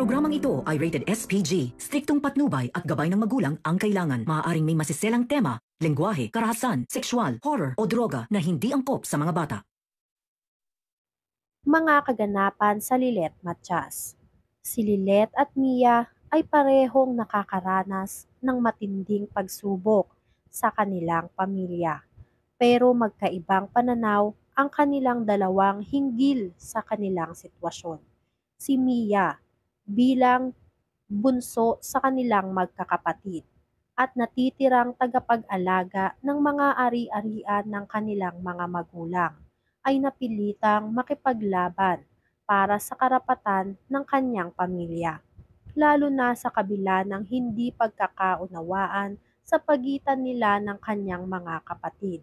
programang ito ay rated SPG. Striktong patnubay at gabay ng magulang ang kailangan. Maaaring may masiselang tema, lengguwahe, karahasan, sexual, horror o droga na hindi angkop sa mga bata. Mga kaganapan sa Lilet Matias. Si Lilet at Mia ay parehong nakakaranas ng matinding pagsubok sa kanilang pamilya. Pero magkaibang pananaw ang kanilang dalawang hinggil sa kanilang sitwasyon. Si Mia bilang bunso sa kanilang magkakapatid at natitirang tagapag-alaga ng mga ari-arian ng kanilang mga magulang ay napilitang makipaglaban para sa karapatan ng kanyang pamilya, lalo na sa kabila ng hindi pagkakaunawaan sa pagitan nila ng kanyang mga kapatid.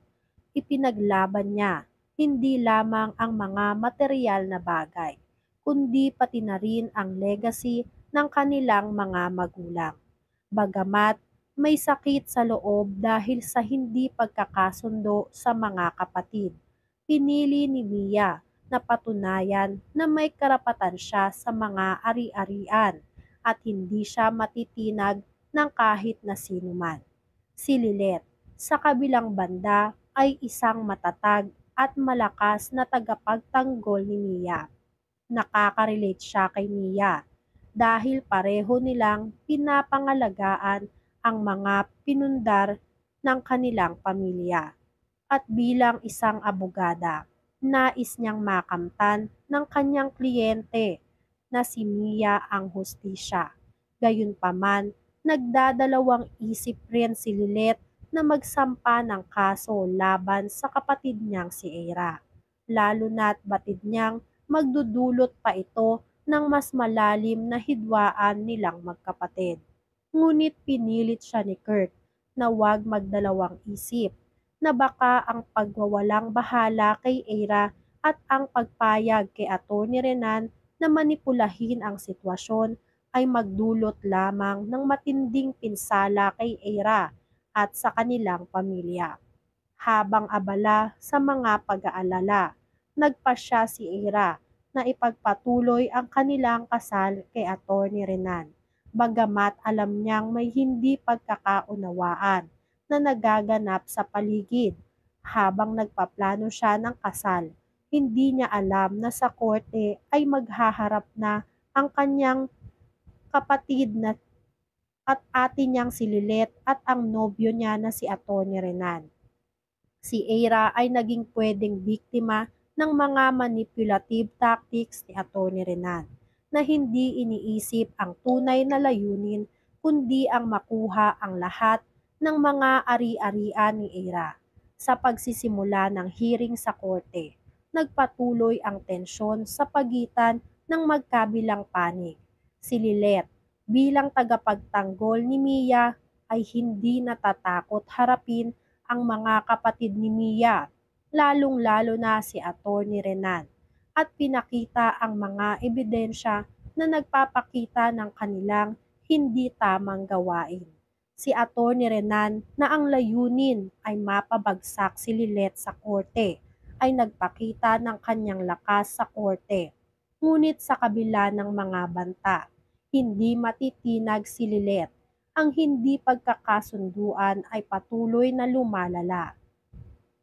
Ipinaglaban niya hindi lamang ang mga materyal na bagay, kundi pati na rin ang legacy ng kanilang mga magulang. Bagamat may sakit sa loob dahil sa hindi pagkakasundo sa mga kapatid, pinili ni Mia na patunayan na may karapatan siya sa mga ari-arian at hindi siya matitinag ng kahit na sinuman. Si Lilet, sa kabilang banda, ay isang matatag at malakas na tagapagtanggol ni Mia. Nakaka-relate siya kay Mia dahil pareho nilang pinapangalagaan ang mga pinundar ng kanilang pamilya. At bilang isang abogada, nais niyang makamtan ng kanyang kliyente na si Mia ang hustisya. Gayunpaman, nagdadalawang isip rin si Lilet na magsampa ng kaso laban sa kapatid niyang si Eira, lalo na't batid niyang magdudulot pa ito ng mas malalim na hidwaan nilang magkapatid. Ngunit pinilit siya ni Kirk na huwag magdalawang isip na baka ang pagwawalang bahala kay Eira at ang pagpayag kay Atty. Renan na manipulahin ang sitwasyon ay magdulot lamang ng matinding pinsala kay Eira at sa kanilang pamilya. Habang abala sa mga pag-aalala, nagpasya si Eira na ipagpatuloy ang kanilang kasal kay Atty. Renan, bagamat alam niyang may hindi pagkakaunawaan na nagaganap sa paligid. Habang nagpaplano siya ng kasal, hindi niya alam na sa korte ay maghaharap na ang kanyang kapatid na at ate niyang si Lilet at ang nobyo niya na si Atty. Renan. Si Eira ay naging pwedeng biktima ng mga manipulative tactics ni Atty. Renan na hindi iniisip ang tunay na layunin kundi ang makuha ang lahat ng mga ari-arian ni Eira. Sa pagsisimula ng hearing sa korte, nagpatuloy ang tensyon sa pagitan ng magkabilang panig. Si Lilet bilang tagapagtanggol ni Mia ay hindi natatakot harapin ang mga kapatid ni Mia, lalong-lalo na si Atty. Renan, at pinakita ang mga ebidensya na nagpapakita ng kanilang hindi tamang gawain. Si Atty. Renan na ang layunin ay mapabagsak si Lilet sa korte ay nagpakita ng kanyang lakas sa korte. Ngunit sa kabila ng mga banta, hindi matitinag si Lilet. Ang hindi pagkakasunduan ay patuloy na lumalala,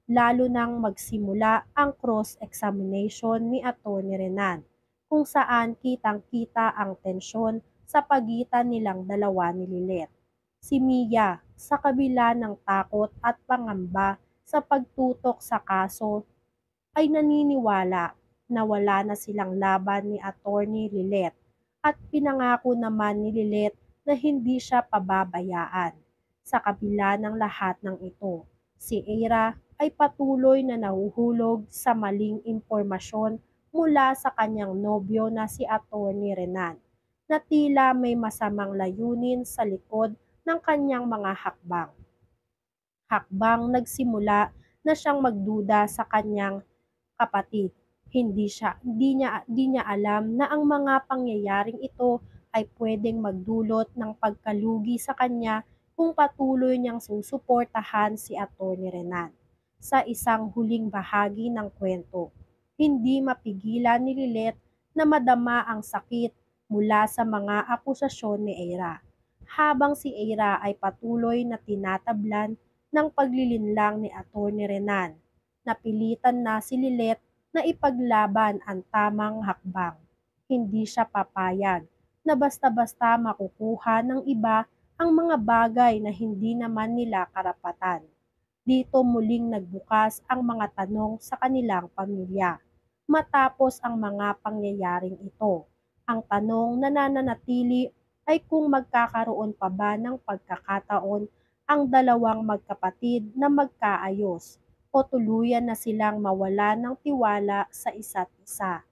lalo nang magsimula ang cross-examination ni Atty. Renan, kung saan kitang-kita ang tensyon sa pagitan nilang dalawa ni Lilet. Si Mia, sa kabila ng takot at pangamba sa pagtutok sa kaso, ay naniniwala na wala na silang laban ni Atty. Lilet at pinangako naman ni Lilet na hindi siya pababayaan. Sa kabila ng lahat ng ito, si Eira ay patuloy na nahuhulog sa maling impormasyon mula sa kanyang nobyo na si Atty. Renan, na tila may masamang layunin sa likod ng kanyang mga hakbang. Hakbang nagsimula na siyang magduda sa kanyang kapatid. Hindi niya alam na ang mga pangyayaring ito ay pwedeng magdulot ng pagkalugi sa kanya kung patuloy niyang susuportahan si Atty. Renan. Sa isang huling bahagi ng kwento, hindi mapigilan ni Lilet na madama ang sakit mula sa mga akusasyon ni Eira, habang si Eira ay patuloy na tinatablan ng paglilinlang ni Atty. Renan. Napilitan na si Lilet na ipaglaban ang tamang hakbang. Hindi siya papayag na basta-basta makukuha ng iba ang mga bagay na hindi naman nila karapatan. Dito muling nagbukas ang mga tanong sa kanilang pamilya. Matapos ang mga pangyayaring ito, ang tanong na nananatili ay kung magkakaroon pa ba ng pagkakataon ang dalawang magkapatid na magkaayos o tuluyan na silang mawala ng tiwala sa isa't isa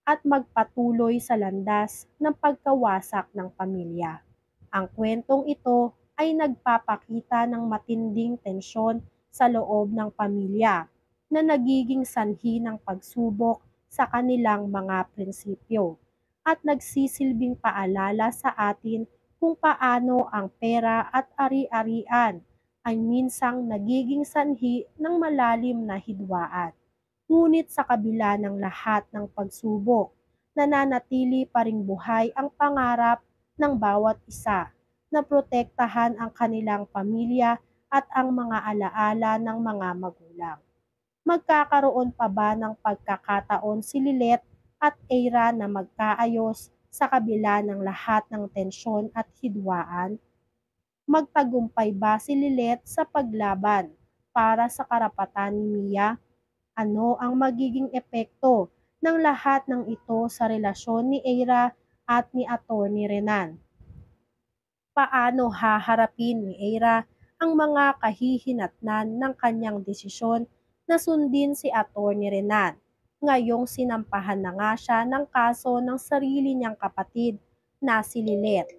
at magpatuloy sa landas ng pagkawasak ng pamilya. Ang kwentong ito ay nagpapakita ng matinding tensyon sa loob ng pamilya na nagiging sanhi ng pagsubok sa kanilang mga prinsipyo at nagsisilbing paalala sa atin kung paano ang pera at ari-arian ay minsang nagiging sanhi ng malalim na hidwaan. Ngunit sa kabila ng lahat ng pagsubok, nananatili pa ring buhay ang pangarap ng bawat isa na protektahan ang kanilang pamilya at ang mga alaala ng mga magulang. Magkakaroon pa ba ng pagkakataon si Lilet at Eira na magkaayos sa kabila ng lahat ng tensyon at hidwaan? Magtagumpay ba si Lilet sa paglaban para sa karapatan ni Mia? Ano ang magiging epekto ng lahat ng ito sa relasyon ni Eira at ni Atty. Renan? Paano haharapin ni Eira ang mga kahihinatnan ng kanyang desisyon na sundin si Atty. Renan? Ngayong sinampahan na nga siya ng kaso ng sarili niyang kapatid na si Lilet.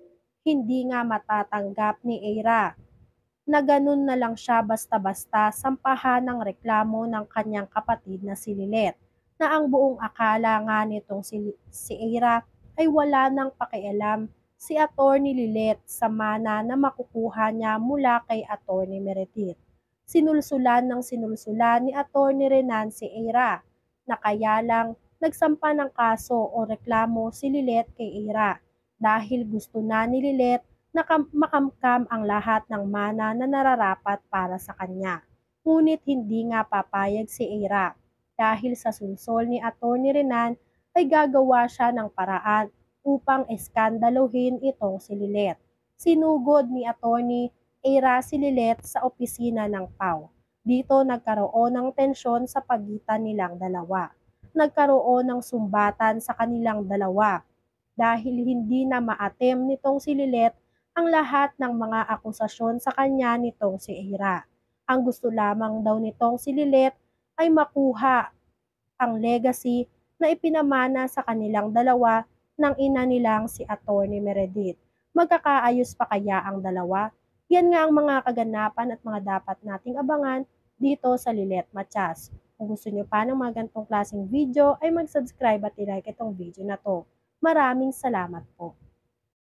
Hindi nga matatanggap ni Eira na ganun na lang siya basta-basta sampahan ng reklamo ng kanyang kapatid na si Lilet, na ang buong akala nga nitong si Eira ay wala nang pakialam si Atty. Lilet sa mana na makukuha niya mula kay Atty. Meredith. Sinulsulan ng sinulsulan ni Atty. Renan si Eira, na kaya lang nagsampa ng kaso o reklamo si Lilet kay Eira dahil gusto na ni Lilet na makamkam ang lahat ng mana na nararapat para sa kanya. Ngunit hindi nga papayag si Eira dahil sa sulsol ni Atty. Renan ay gagawa siya ng paraan upang eskandaluhin itong si Lilet. Sinugod ni Atty. Eira si Lilet sa opisina ng PAW. Dito nagkaroon ng tensyon sa pagitan nilang dalawa. Nagkaroon ng sumbatan sa kanilang dalawa dahil hindi na maatem nitong si Lilet ang lahat ng mga akusasyon sa kanya nitong si Eira. Ang gusto lamang daw nitong si Lilet ay makuha ang legacy na ipinamana sa kanilang dalawa ng ina nilang si Atty. Meredith. Magkakaayos pa kaya ang dalawa? Yan nga ang mga kaganapan at mga dapat nating abangan dito sa Lilet Matias. Kung gusto nyo pa ng mga ganitong klaseng video ay mag-subscribe at i-like itong video na to. Maraming salamat po.